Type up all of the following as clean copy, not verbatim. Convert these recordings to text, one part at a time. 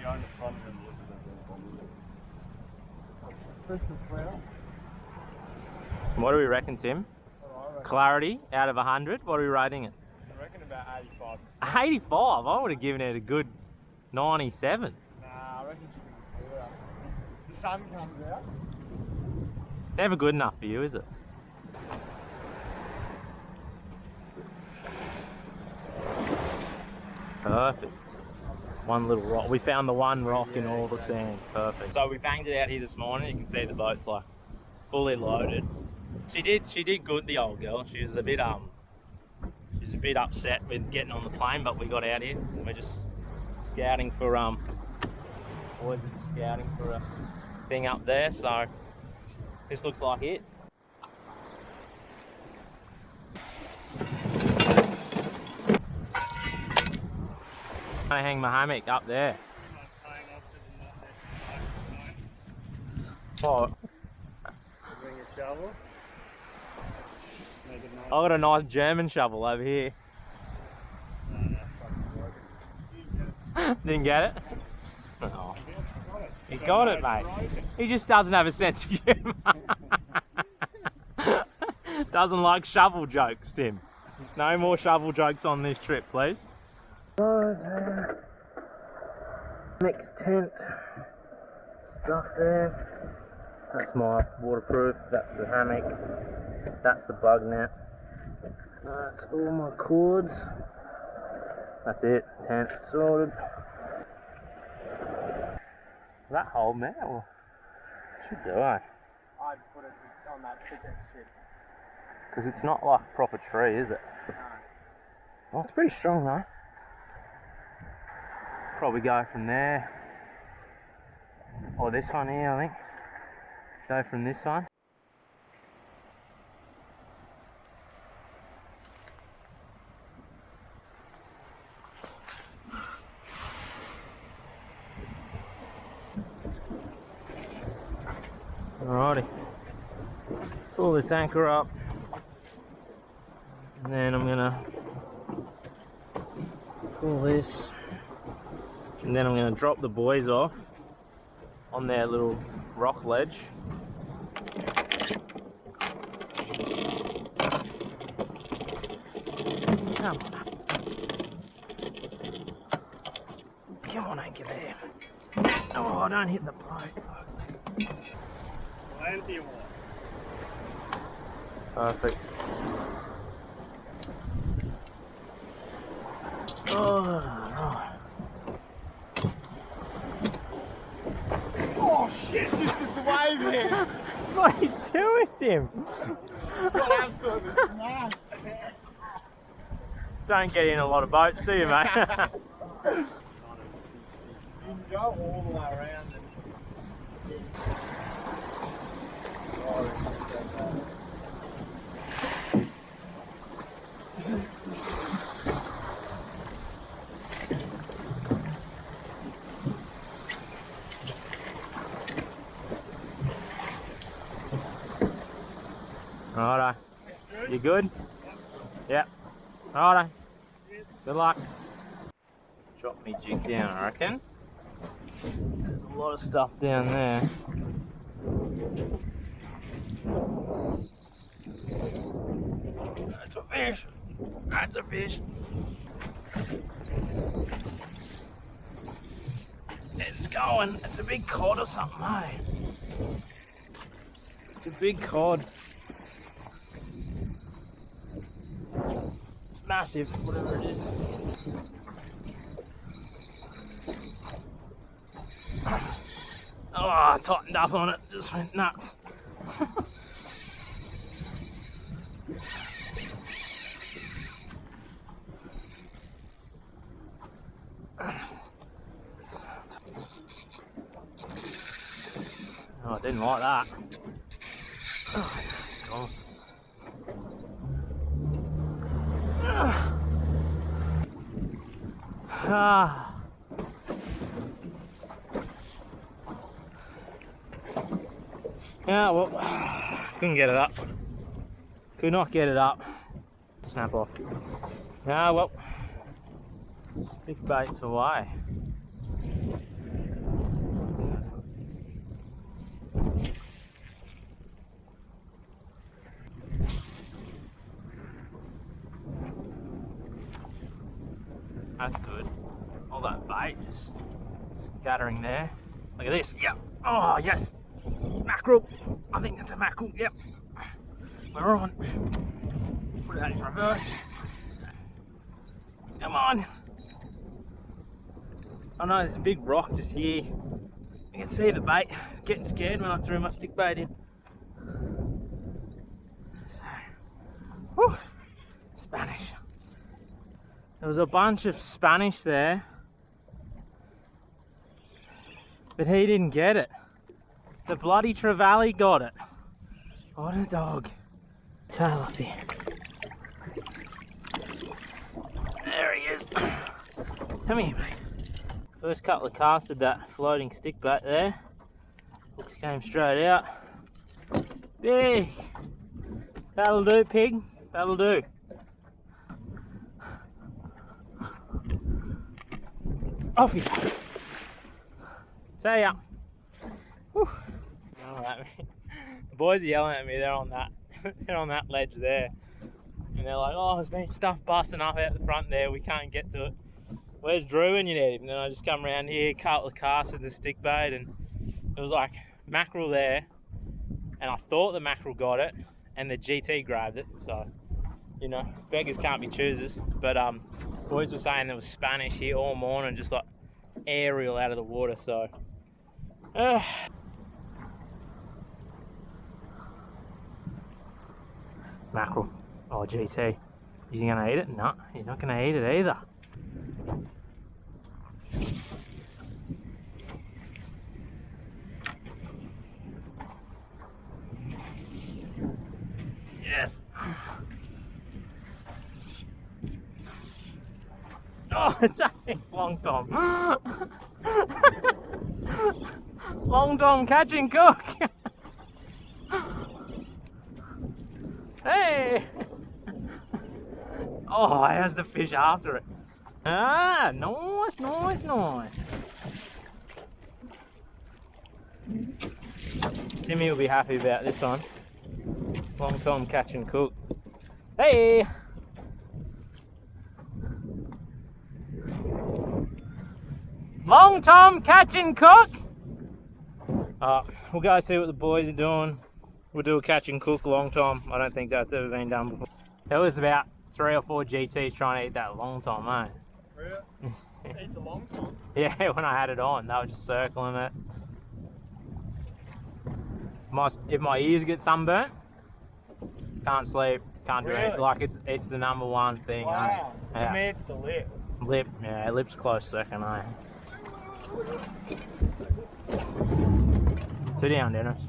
you own the front and look at the bottom. What do we reckon, Tim? Clarity out of 100. What are we rating it? I reckon about 85%. 85. I would have given it a good 97. Nah, I reckon she can do it. The sun comes out. Never good enough for you, is it? Perfect. One little rock. We found the one rock in all the sand. Perfect. So we banged it out here this morning. You can see the boat's like fully loaded. She did good, the old girl. She was a bit upset with getting on the plane, but we got out here. We're just scouting for boys are just scouting for a thing up there. So this looks like it. I hang my hammock up there. Oh. Bring a shovel. Make it nice. I got a nice German shovel over here. Didn't get it? Oh. He got it, mate. He just doesn't have a sense of humour. Doesn't like shovel jokes, Tim. No more shovel jokes on this trip, please. Mixed tent stuff there. That's my waterproof. That's the hammock. That's the bug net. That's all my cords. That's it. Tent sorted. Does that hold me? Well, should do, eh? I'd put it on that thicker shit. Because it's not like a proper tree, is it? No. Well, it's pretty strong though. Probably go from there. Or this one here, I think. Go from this one. Alrighty. Pull this anchor up. And then I'm gonna pull this. And then I'm going to drop the boys off on their little rock ledge. Come on. Come on, anchor there. Oh, don't hit the boat. Land to your water. Perfect. Oh. Oh shit, this is the wave here. What are you doing, Tim? Got absolutely smashed. Don't get in a lot of boats, do you, mate? You can go all the way around and... Righto. You good? Yep. Righto. Good luck. Drop me jig down, I reckon. There's a lot of stuff down there. That's a fish. That's a fish. It's going. It's a big cod or something, mate. It's a big cod. It's massive, whatever it is. Oh, I tightened up on it. Just went nuts. Oh, I didn't like that. Oh, God. Ah. Yeah, well, couldn't get it up. Could not get it up. Snap off. Yeah, well, stick baits away. Just scattering there. Look at this. Yep. Oh, yes. Mackerel. I think that's a mackerel. Yep. We're on. Put that in reverse. Come on. Oh no, there's a big rock just here. You can see the bait. Getting scared when I threw my stick bait in. Whew. Spanish. There was a bunch of Spanish there, but he didn't get it. The bloody Trevally got it. What a dog. Tail up here. There he is. Come here, mate. First couple of casts of that floating stick bait there. Hooks came straight out. Big. That'll do, pig. That'll do. Off you go. See ya. Whew. Alright, the boys are yelling at me. They're on that. They're on that ledge there, and they're like, "Oh, there's been stuff busting up out the front there. We can't get to it. Where's Drew when you need him?" And then I just come around here, cut the cast with the stick bait, and it was like mackerel there, and I thought the mackerel got it, and the GT grabbed it. So, you know, beggars can't be choosers. But boys were saying there was Spanish here all morning, just like aerial out of the water. So. Mackerel. Oh, GT. Is he gonna eat it? No, he's not gonna eat it either. Yes. Oh, it's a Long Tom. Long Tom catch and cook. Hey! Oh, how's the fish after it? Ah, nice, nice, nice. Timmy will be happy about this one. Long Tom catch and cook. Hey! Long Tom catch and cook! We'll go see what the boys are doing. We'll do a catch and cook Long Tom. I don't think that's ever been done before. There was about 3 or 4 GTs trying to eat that Long Tom, eh? Really? Eat the Long Tom? Yeah, when I had it on, they were just circling it. If my ears get sunburnt, can't sleep, can't do anything. Like it's the #1 thing. Wow. Yeah. For me, it's the lip. Lip, yeah, lip's close second, eh? Sit down, Dennis.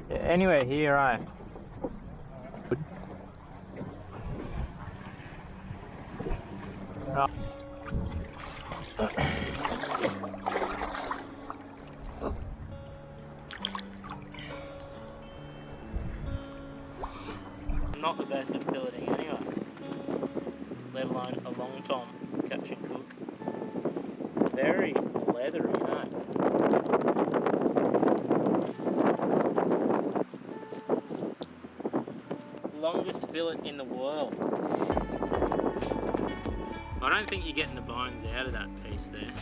Yeah, anyway, here, eh? I'm not the best at filleting anyway, let alone a Long Tom catch and cook. Very leathery, you know. Longest fillet in the world. I don't think you're getting the bones out of that piece there.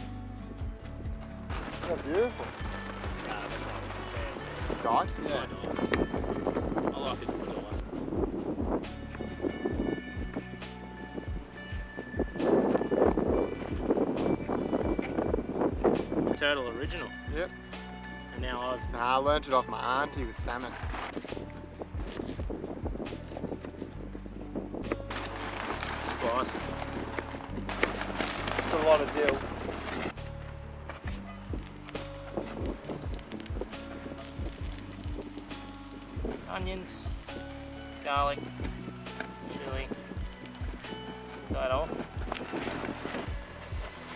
Oh, beautiful. Nice, yeah. I like it with ice. Turtle original. Yep. And now I learnt it off my auntie with salmon. Spicy. It's a lot of dill. Onions, garlic, chili, that off.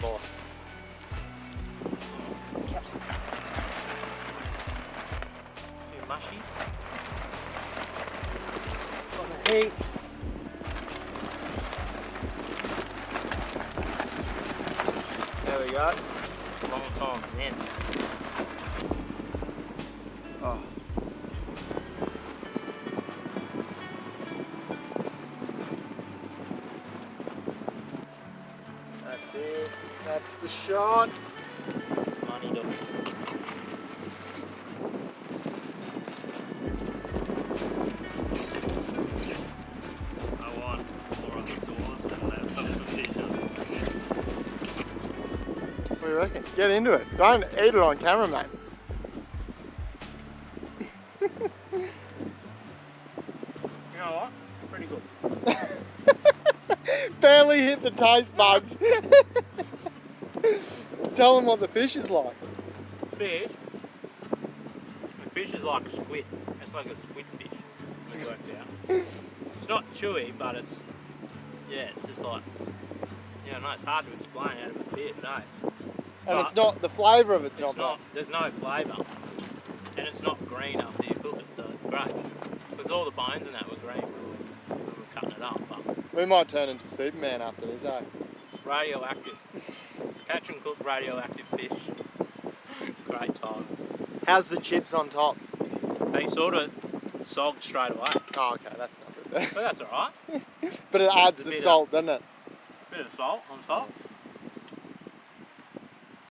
Boss. Capsicum. Few mushies. Got the heat. There we go. Long time in. Oh. it. That's the shot. Money dog. I want more of the sauce and less of the fish. What do you reckon? Get into it. Don't eat it on camera, mate. You know what? It's pretty good. Barely hit the taste buds. Tell them what the fish is like. Fish? The fish is like squid. It's like a squid fish. It's worked out. It's not chewy, but it's, yeah, it's just like, yeah, no, it's hard to explain out of a fish, no. And But it's not, the flavour of it's not bad. there's no flavour. And it's not green after you cook it, so it's great. Because all the bones in that were green when we were cutting it up. But We might turn into Superman after this, eh? radioactive. Catch and cook radioactive fish. Great time. How's the chips on top? They sort of sogged straight away. Oh, okay, that's not good then. But that's alright. But it adds It's a the bit salt, doesn't it? Bit of salt on top.